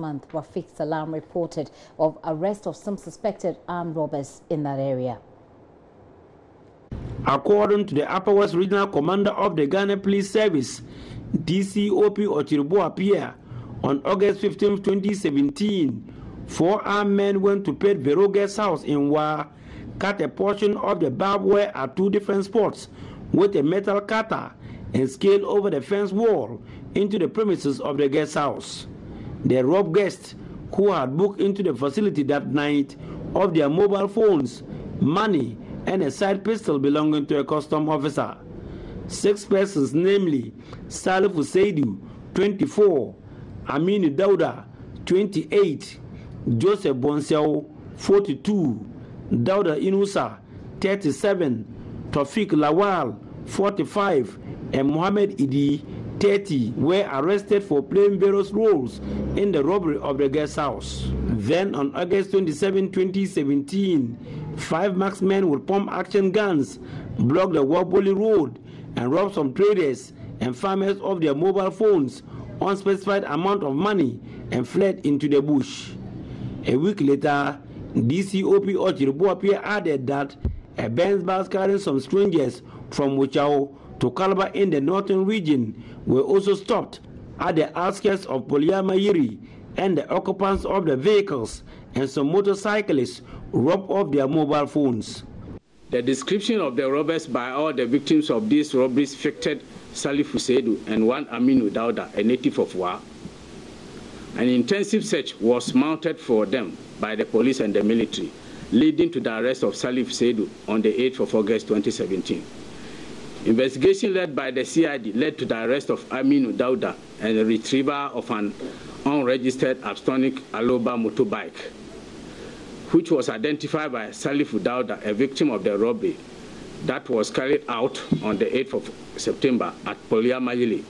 month, Rafiq Salam reported of arrest of some suspected armed robbers in that area. According to the Upper West Regional Commander of the Ghana Police Service, DCOP Ochiribo Apia, on August 15, 2017, 4 armed men went to Pet Veroge's house in Wa, cut a portion of the barbed wire at 2 different spots with a metal cutter and scaled over the fence wall into the premises of the guest house. The robbed guests, who had booked into the facility that night, of their mobile phones, money, and a side pistol belonging to a custom officer. 6 persons, namely Salifu Seidu, 24, Aminu Dauda, 28, Joseph Bonsiao, 42, Dauda Inusa, 37, Tawfiq Lawal, 45, and Mohammed Idi, 30, were arrested for playing various roles in the robbery of the guest house. Then on August 27, 2017, 5 marksmen with pump-action guns blocked the Waboli Road and robbed some traders and farmers of their mobile phones, unspecified amount of money, and fled into the bush. A week later, DCOP Ochiribo Apia added that a Benz bus carrying some strangers from Wuchao to Calabar in the northern region were also stopped at the outskirts of Poliamayiri, and the occupants of the vehicles and some motorcyclists robbed off their mobile phones. The description of the robbers by all the victims of these robberies fitted Salifu Seidu and one Aminu Dauda, a native of Wa. An intensive search was mounted for them by the police and the military, leading to the arrest of Salifu Seidu on the 8th of August 2017. Investigation led by the CID led to the arrest of Aminu Dauda and the retrieval of an unregistered abstonic Aloba motorbike, which was identified by Salifu Dauda, a victim of the robbery that was carried out on the 8th of September at Poliamayili.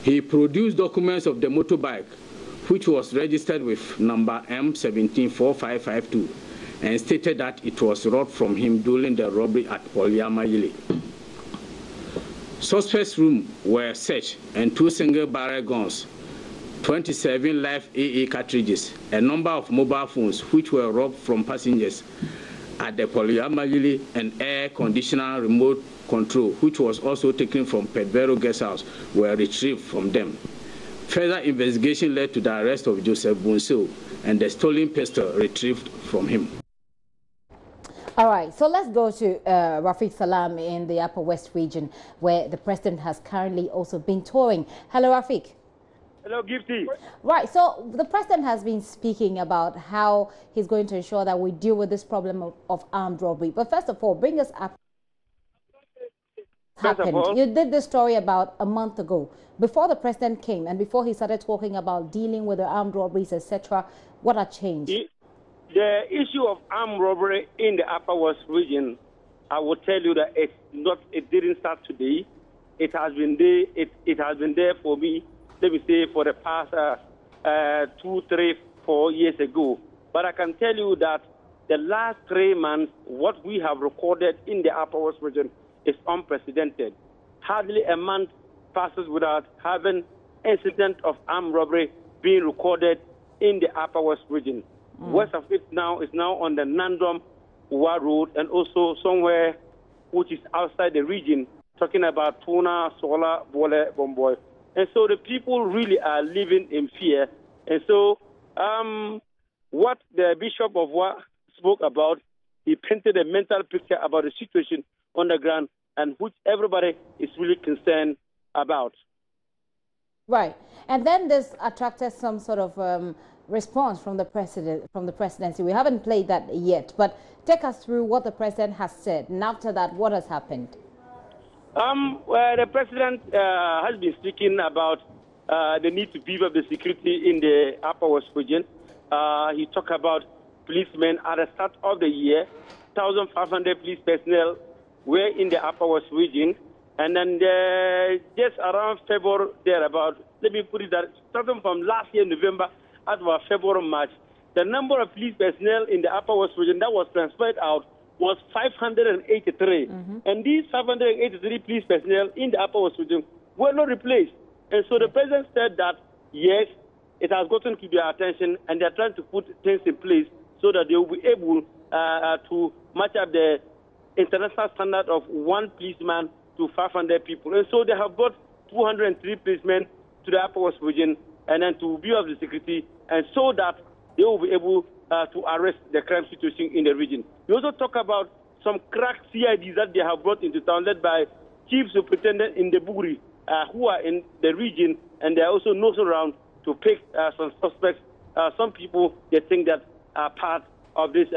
He produced documents of the motorbike, which was registered with number M174552, and stated that it was robbed from him during the robbery at Poliamayili. Suspects' rooms were searched and 2 single-barrel guns, 27 live AA cartridges, a number of mobile phones which were robbed from passengers at the Poliamayili, and air conditioner remote control, which was also taken from Pedvero guest house, were retrieved from them. Further investigation led to the arrest of Joseph Bonsiao and the stolen pistol retrieved from him. All right, so let's go to Rafiq Salam in the Upper West region, where the president has currently also been touring. Hello, Rafiq. Hello, Gifty. Right, so the president has been speaking about how he's going to ensure that we deal with this problem of armed robbery. But first of all, bring us up. You did this story about a month ago. Before the president came and before he started talking about dealing with the armed robberies, etc., what had changed? The issue of armed robbery in the Upper West region, I will tell you that it didn't start today. It has been there. It has been there for me, let me say, for the past 2, 3, 4 years ago. But I can tell you that the last 3 months, what we have recorded in the Upper West region is unprecedented. Hardly a month passes without having incident of armed robbery being recorded in the Upper West region. West of it now is now on the Nandom Uwa Road, and also somewhere which is outside the region, talking about Tuna, Sola, Bole, Bomboy. And so the people really are living in fear. And so what the Bishop of Wa spoke about, he painted a mental picture about the situation on the ground, and which everybody is really concerned about. Right. And then this attracted some sort of response from the presidency. We haven't played that yet, but take us through what the president has said, and after that, what has happened? Well, the president has been speaking about the need to beef up the security in the Upper West region. He talked about policemen at the start of the year. 1,500 police personnel were in the Upper West region, and then just around February, thereabout, let me put it that, starting from last year, November, at about February, March, the number of police personnel in the Upper West region that was transferred out was 583. And these 583 police personnel in the Upper West region were not replaced. And so the president said that, yes, it has gotten to their attention, and they are trying to put things in place so that they will be able to match up the international standard of one policeman to 500 people. And so they have brought 203 policemen to the Upper West region and then to view of the security, and so that they will be able to arrest the crime situation in the region. We also talk about some crack CIDs that they have brought into town, led by Chief Superintendent in the Buguri, who are in the region, and they are also nosing around to pick some suspects, some people they think that are part of this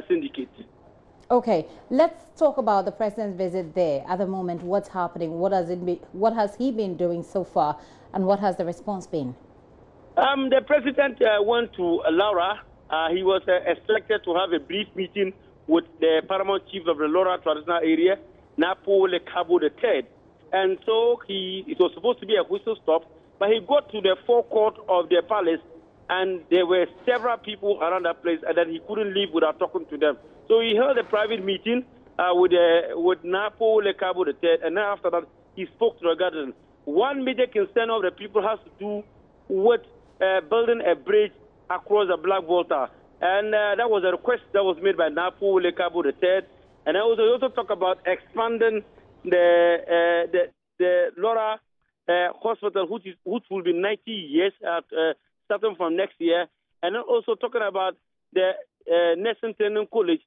syndicate. Okay, let's talk about the president's visit there. At the moment, what's happening? What has he been doing so far, and what has the response been? The president went to Laura. He was expected to have a brief meeting with the paramount chief of the Laura traditional area, Napo Lekabo III. And so it was supposed to be a whistle stop, but he got to the forecourt of the palace, and there were several people around that place, and then he couldn't leave without talking to them. So he held a private meeting with Napo Lekabo III, and then after that, he spoke to the garden. One major concern of the people has to do with building a bridge across the Black Volta. And that was a request that was made by Napo Lekabo III. And he also talk about expanding the Laura hospital, which will be 90 years starting from next year. And then also talking about the Nursing Training College,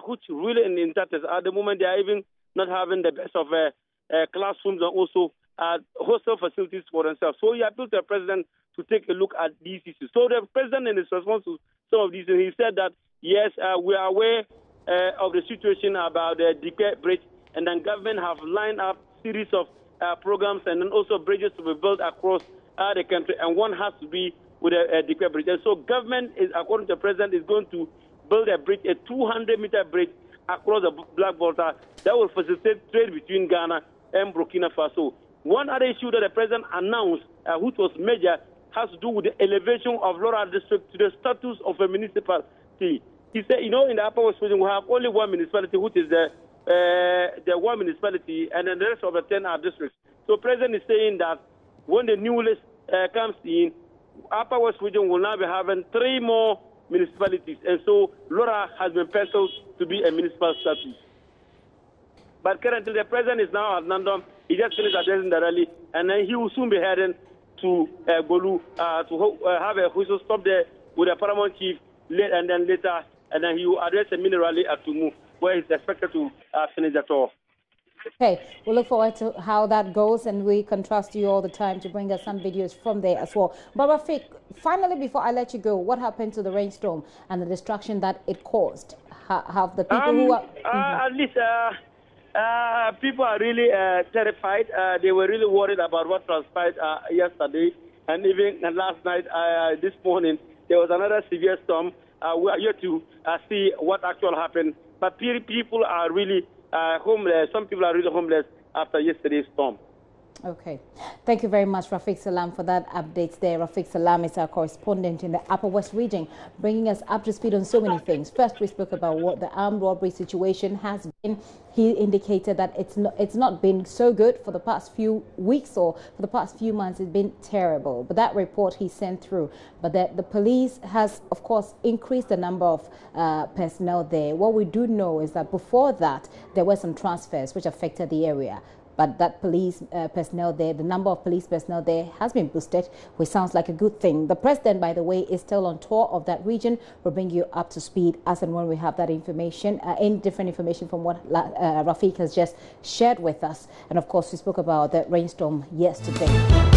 which really in that is at the moment they are even not having the best of classrooms and also hostel facilities for themselves. So he appealed to the president to take a look at these issues. So the president, in his response to some of these, he said that yes, we are aware of the situation about the Dike Bridge, and then government have lined up series of programs and then also bridges to be built across the country, and one has to be with a Dike Bridge. And so government is, according to the president, is going to build a bridge, a 200-meter bridge across the Black Volta that will facilitate trade between Ghana and Burkina Faso. One other issue that the president announced, which was major, has to do with the elevation of Laura district to the status of a municipality. He said, in the Upper West region, we have only one municipality, which is the one municipality, and then the rest of the 10 are districts. So the president is saying that when the new list comes in, Upper West region will now be having 3 more municipalities, and so Laura has been penciled to be a municipal status. But currently, the president is now at Nandom. He just finished addressing the rally, and then he will soon be heading to Golu to have a whistle stop there with the paramount chief, and then later, and then he will address a mini rally at Tumu, where he's expected to finish the tour. Okay, we'll look forward to how that goes, and we can trust you all the time to bring us some videos from there as well. But Rafiq, finally, before I let you go, what happened to the rainstorm and the destruction that it caused? Have the people who are... At least people are really terrified. They were really worried about what transpired yesterday, and even last night, this morning, there was another severe storm. We are yet to see what actually happened. But people are really homeless. Some people are really homeless after yesterday's storm. Okay. Thank you very much, Rafiq Salam, for that update there. Rafiq Salam is our correspondent in the Upper West region, bringing us up to speed on so many things. First, we spoke about what the armed robbery situation has been. He indicated that it's not been so good for the past few weeks, or for the past few months. It's been terrible. But that report he sent through. But the police has, of course, increased the number of personnel there. What we do know is that before that, there were some transfers which affected the area. But that police personnel there, the number of police personnel there has been boosted, which sounds like a good thing. The president, by the way, is still on tour of that region. We'll bring you up to speed as and when we have that information, any different information from what Rafiq has just shared with us. And of course, we spoke about the rainstorm yesterday.